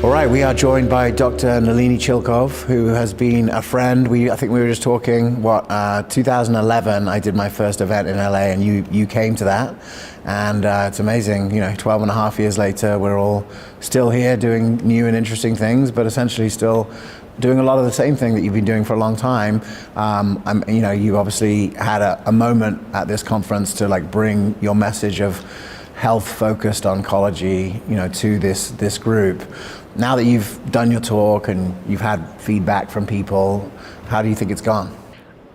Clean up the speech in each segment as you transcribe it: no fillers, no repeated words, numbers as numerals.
All right, we are joined by Dr. Nalini Chilkov, who has been a friend. I think we were just talking, 2011, I did my first event in LA, and you came to that. And it's amazing, 12 and a half years later, we're all still here doing new and interesting things, but essentially still doing a lot of the same thing that you've been doing for a long time. You obviously had a moment at this conference to bring your message of health-focused oncology, to this group. Now that you've done your talk and you've had feedback from people, how do you think it's gone?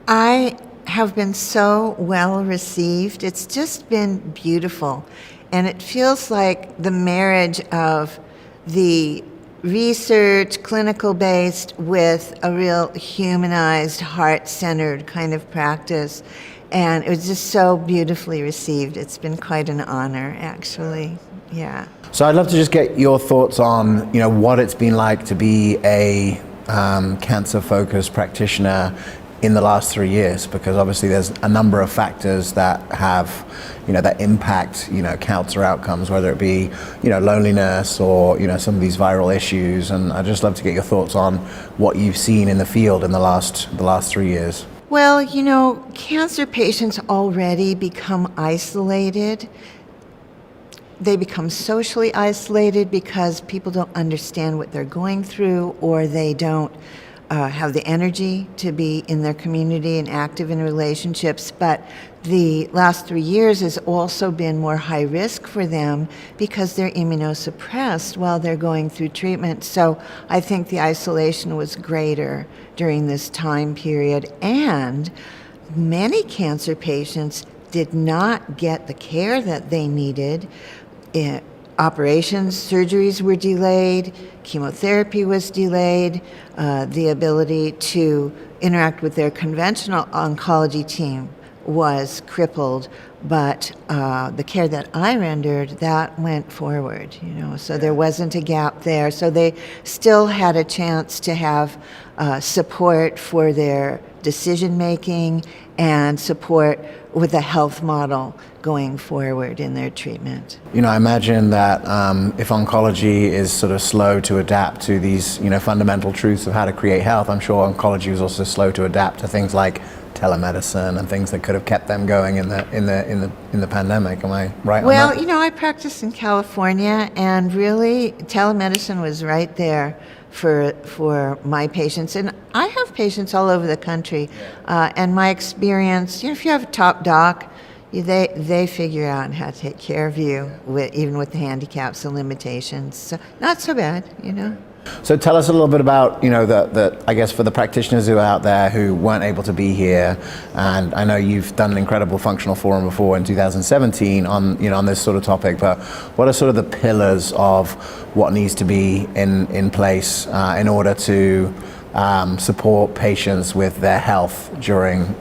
I have been so well received. It's just been beautiful. And it feels like the marriage of the research, clinical-based, with a real humanized, heart-centered kind of practice. And it was just so beautifully received. It's been quite an honor, actually. Yeah. So I'd love to just get your thoughts on, what it's been like to be a cancer-focused practitioner in the last 3 years, because obviously there's a number of factors that have, that impact, cancer outcomes, whether it be, loneliness or, some of these viral issues. And I'd just love to get your thoughts on what you've seen in the field in the last 3 years. Well, cancer patients already become isolated. They become socially isolated because people don't understand what they're going through, or they don't have the energy to be in their community and active in relationships. But the last 3 years has also been more high risk for them because they're immunosuppressed while they're going through treatment. So I think the isolation was greater during this time period. And many cancer patients did not get the care that they needed. Operations, surgeries were delayed, chemotherapy was delayed, the ability to interact with their conventional oncology team was crippled, but the care that I rendered, that went forward, so there wasn't a gap there. So they still had a chance to have support for their decision-making and support with a health model going forward in their treatment. I imagine that if oncology is sort of slow to adapt to these, fundamental truths of how to create health, I'm sure oncology was also slow to adapt to things like telemedicine and things that could have kept them going in the pandemic. Am I right on that? Well, I practice in California, and really telemedicine was right there for my patients. And I have patients all over the country, and my experience, if you have a top doc, they figure out how to take care of you, even with the handicaps and limitations. So not so bad, So tell us a little bit about, I guess for the practitioners who are out there who weren't able to be here, and I know you've done an incredible functional forum before in 2017 on this sort of topic, but what are sort of the pillars of what needs to be in place in order to support patients with their health during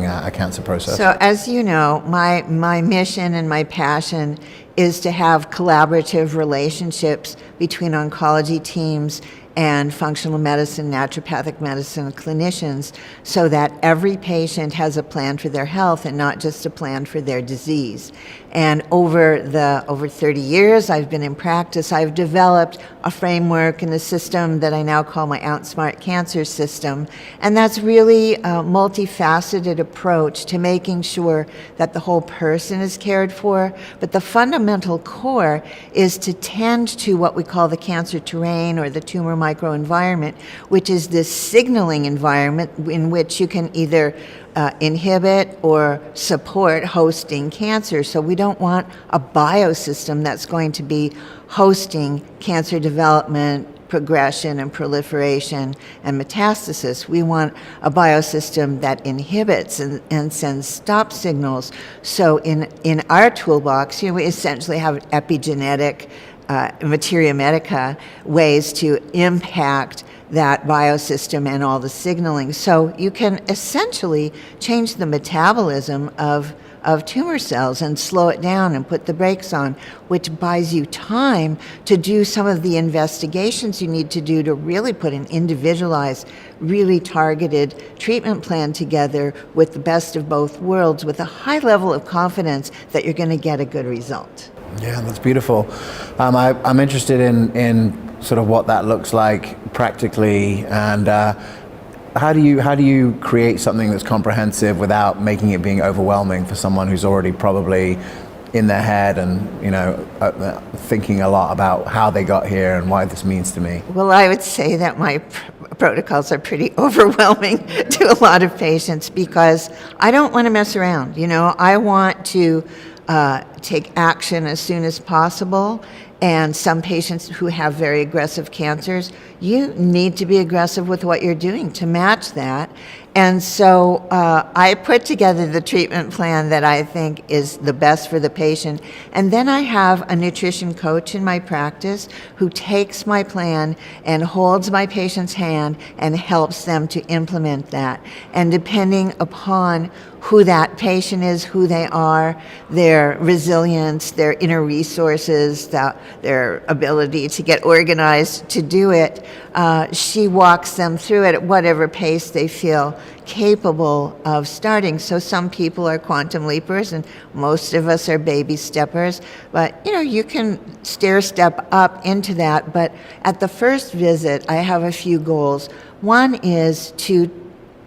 a cancer process? So as you know, my mission and my passion is to have collaborative relationships between oncology teams and functional medicine, naturopathic medicine clinicians, so that every patient has a plan for their health and not just a plan for their disease. And over 30 years I've been in practice, I've developed a framework and a system that I now call my OutSmart Cancer System. And that's really a multifaceted approach to making sure that the whole person is cared for. But the fundamental core is to tend to what we call the cancer terrain, or the tumor microenvironment, which is this signaling environment in which you can either inhibit or support hosting cancer. So we don't want a biosystem that's going to be hosting cancer development, progression and proliferation and metastasis. We want a biosystem that inhibits and sends stop signals. So in our toolbox, we essentially have epigenetic materia medica ways to impact that biosystem and all the signaling. So you can essentially change the metabolism of tumor cells and slow it down and put the brakes on, which buys you time to do some of the investigations you need to do to really put an individualized, really targeted treatment plan together with the best of both worlds, with a high level of confidence that you're going to get a good result. Yeah, that's beautiful. I'm interested in sort of what that looks like practically, and how do you create something that's comprehensive without making it being overwhelming for someone who's already probably in their head and thinking a lot about how they got here and why this means to me? Well, I would say that my protocols are pretty overwhelming to a lot of patients because I don't want to mess around. I want to take action as soon as possible. And some patients who have very aggressive cancers, you need to be aggressive with what you're doing to match that. And so I put together the treatment plan that I think is the best for the patient. And then I have a nutrition coach in my practice who takes my plan and holds my patient's hand and helps them to implement that. And depending upon who that patient is, who they are, their resilience, their inner resources, their ability to get organized to do it, she walks them through it at whatever pace they feel capable of starting. So some people are quantum leapers and most of us are baby steppers, but you can stair step up into that. But at the first visit, I have a few goals. One is to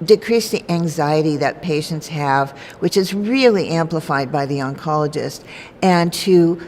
decrease the anxiety that patients have, which is really amplified by the oncologist, and to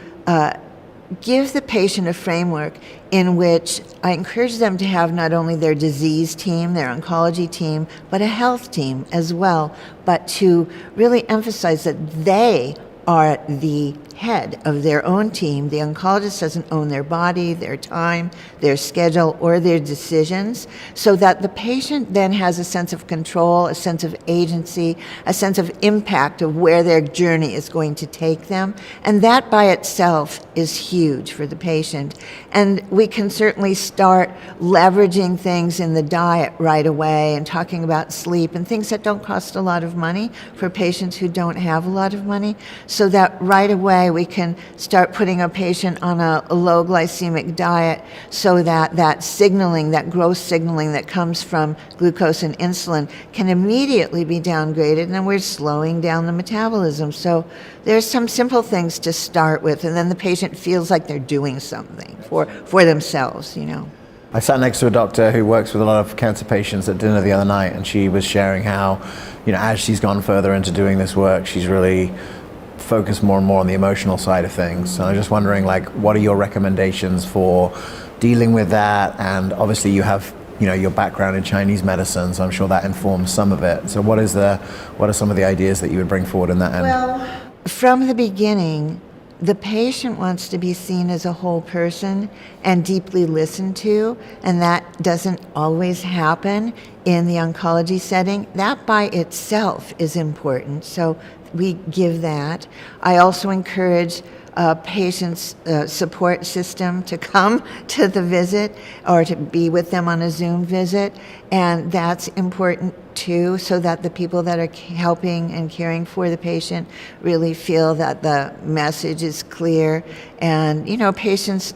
give the patient a framework in which I encourage them to have not only their disease team, their oncology team, but a health team as well, but to really emphasize that they are the head of their own team. The oncologist doesn't own their body, their time, their schedule, or their decisions, so that the patient then has a sense of control, a sense of agency, a sense of impact of where their journey is going to take them. And that by itself is huge for the patient. And we can certainly start leveraging things in the diet right away and talking about sleep and things that don't cost a lot of money for patients who don't have a lot of money, so that right away we can start putting a patient on a low glycemic diet so that that signaling, that growth signaling that comes from glucose and insulin can immediately be downgraded, and then we're slowing down the metabolism. So there's some simple things to start with, and then the patient feels like they're doing something for themselves, I sat next to a doctor who works with a lot of cancer patients at dinner the other night, and she was sharing how, as she's gone further into doing this work, she's really focus more and more on the emotional side of things. And I'm just wondering, what are your recommendations for dealing with that? And obviously you have, your background in Chinese medicine, so I'm sure that informs some of it. So what are some of the ideas that you would bring forward in that end? Well, from the beginning, the patient wants to be seen as a whole person and deeply listened to, and that doesn't always happen in the oncology setting. That by itself is important, so we give that. I also encourage patients' support system to come to the visit or to be with them on a Zoom visit, and that's important too, so that the people that are helping and caring for the patient really feel that the message is clear. And patients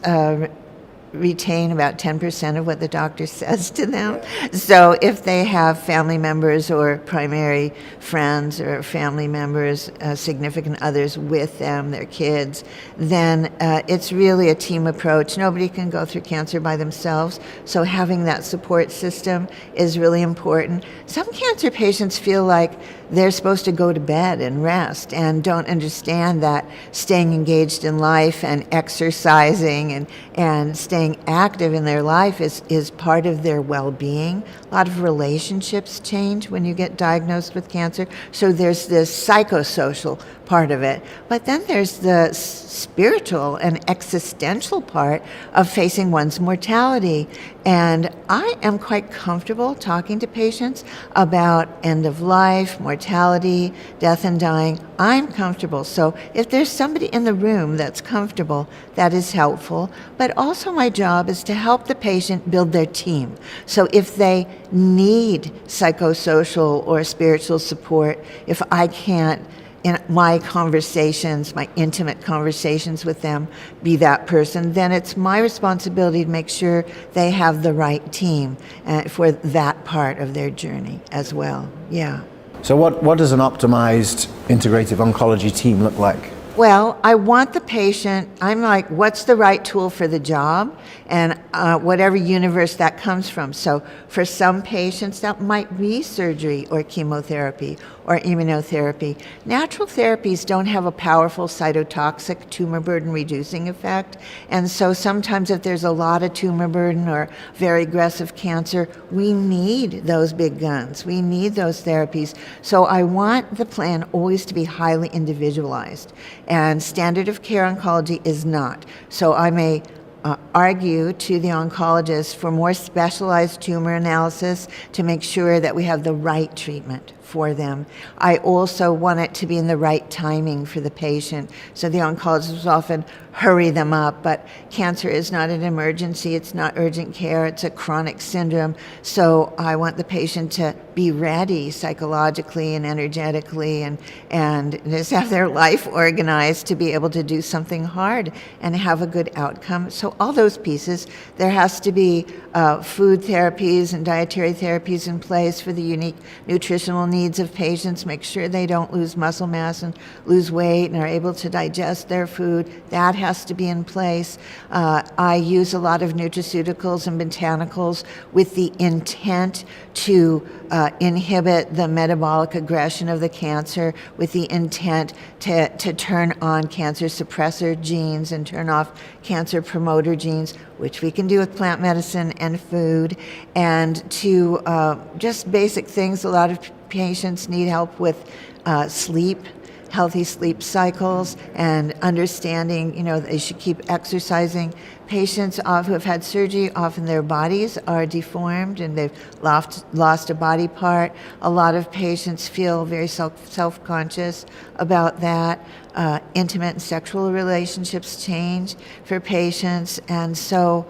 retain about 10% of what the doctor says to them. So if they have family members or primary friends or family members, significant others with them, their kids, then it's really a team approach. Nobody can go through cancer by themselves, so having that support system is really important. Some cancer patients feel like they're supposed to go to bed and rest and don't understand that staying engaged in life and exercising and staying active in their life is part of their well-being. A lot of relationships change when you get diagnosed with cancer. So there's this psychosocial part of it. But then there's the spiritual and existential part of facing one's mortality. And I am quite comfortable talking to patients about end of life, mortality, death and dying. I'm comfortable. So if there's somebody in the room that's comfortable, that is helpful. But also my job is to help the patient build their team. So if they need psychosocial or spiritual support, if I can't, in my conversations, my intimate conversations with them, be that person, then it's my responsibility to make sure they have the right team for that part of their journey as well. Yeah. So what does an optimized integrative oncology team look like Well, I want the patient, I'm like, what's the right tool for the job? And whatever universe that comes from. So for some patients, that might be surgery or chemotherapy or immunotherapy. Natural therapies don't have a powerful cytotoxic tumor burden reducing effect. And so sometimes if there's a lot of tumor burden or very aggressive cancer, we need those big guns. We need those therapies. So I want the plan always to be highly individualized. And standard of care oncology is not. So I may argue to the oncologist for more specialized tumor analysis to make sure that we have the right treatment for them. I also want it to be in the right timing for the patient. So the oncologist will often hurry them up, but cancer is not an emergency, it's not urgent care, it's a chronic syndrome. So I want the patient to be ready psychologically and energetically and just have their life organized to be able to do something hard and have a good outcome. So all those pieces, there has to be food therapies and dietary therapies in place for the unique nutritional needs of patients, make sure they don't lose muscle mass and lose weight and are able to digest their food. That has to be in place. I use a lot of nutraceuticals and botanicals with the intent to inhibit the metabolic aggression of the cancer, with the intent to turn on cancer suppressor genes and turn off cancer promoter genes, which we can do with plant medicine and food, and to just basic things. A lot of patients need help with sleep, healthy sleep cycles, and understanding, they should keep exercising. Patients who have had surgery, often their bodies are deformed and they've lost a body part. A lot of patients feel very self-conscious about that. Intimate and sexual relationships change for patients, and so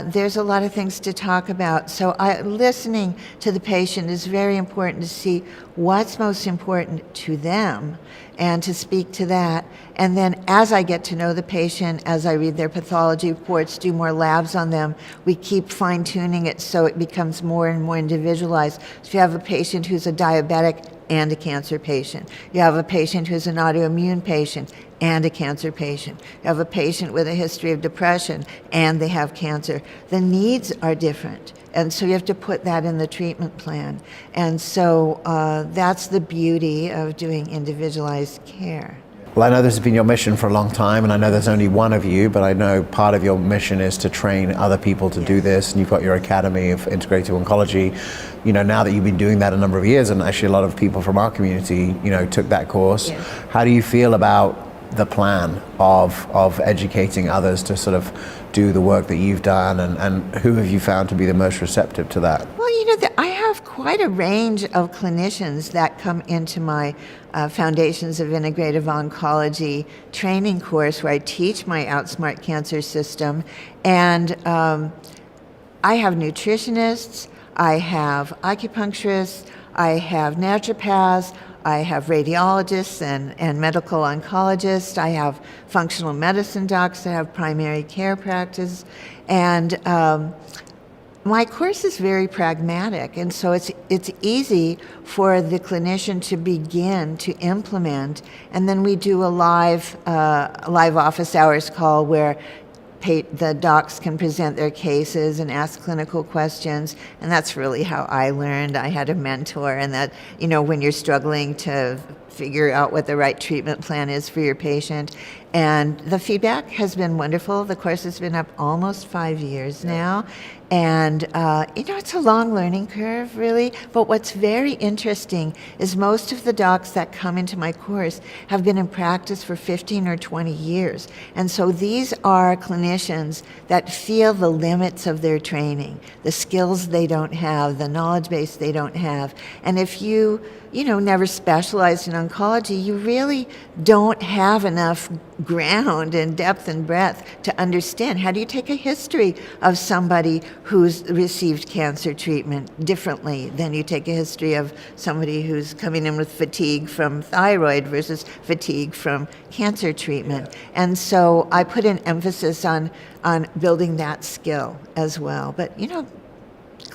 there's a lot of things to talk about. So listening to the patient is very important to see what's most important to them and to speak to that. And then as I get to know the patient, as I read their pathology reports, do more labs on them, we keep fine-tuning it so it becomes more and more individualized. So if you have a patient who's a diabetic and a cancer patient, you have a patient who's an autoimmune patient and a cancer patient, you have a patient with a history of depression and they have cancer, the needs are different. And so you have to put that in the treatment plan. And so that's the beauty of doing individualized care. Well, I know this has been your mission for a long time, and I know there's only one of you, but I know part of your mission is to train other people to do this, and you've got your Academy of Integrative Oncology. Now that you've been doing that a number of years, and actually a lot of people from our community, took that course, Yes. How do you feel about the plan of educating others to sort of do the work that you've done, and who have you found to be the most receptive to that? Well, I have quite a range of clinicians that come into my Foundations of Integrative Oncology training course where I teach my OutSmart Cancer System. And I have nutritionists, I have acupuncturists, I have naturopaths, I have radiologists and medical oncologists, I have functional medicine docs that have primary care practice, and my course is very pragmatic, and so it's easy for the clinician to begin to implement, and then we do a live office hours call where the docs can present their cases and ask clinical questions, and that's really how I learned. I had a mentor, and that, when you're struggling to figure out what the right treatment plan is for your patient. And the feedback has been wonderful. The course has been up almost 5 years now. And, it's a long learning curve, really. But what's very interesting is most of the docs that come into my course have been in practice for 15 or 20 years. And so these are clinicians that feel the limits of their training, the skills they don't have, the knowledge base they don't have. And if you never specialized in oncology, you really don't have enough ground and depth and breadth to understand. How do you take a history of somebody who's received cancer treatment differently than you take a history of somebody who's coming in with fatigue from thyroid versus fatigue from cancer treatment? And so I put an emphasis on building that skill as well. But,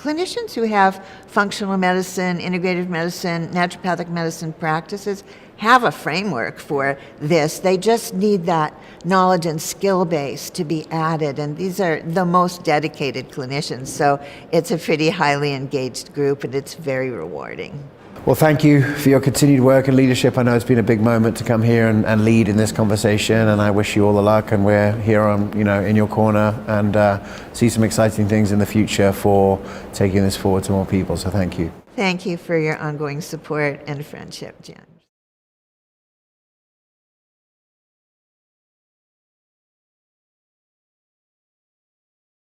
clinicians who have functional medicine, integrative medicine, naturopathic medicine practices have a framework for this. They just need that knowledge and skill base to be added, and these are the most dedicated clinicians, so it's a pretty highly engaged group, and it's very rewarding. Well, thank you for your continued work and leadership. I know it's been a big moment to come here and lead in this conversation, and I wish you all the luck, and we're here in your corner, and see some exciting things in the future for taking this forward to more people, so thank you. Thank you for your ongoing support and friendship, Jen.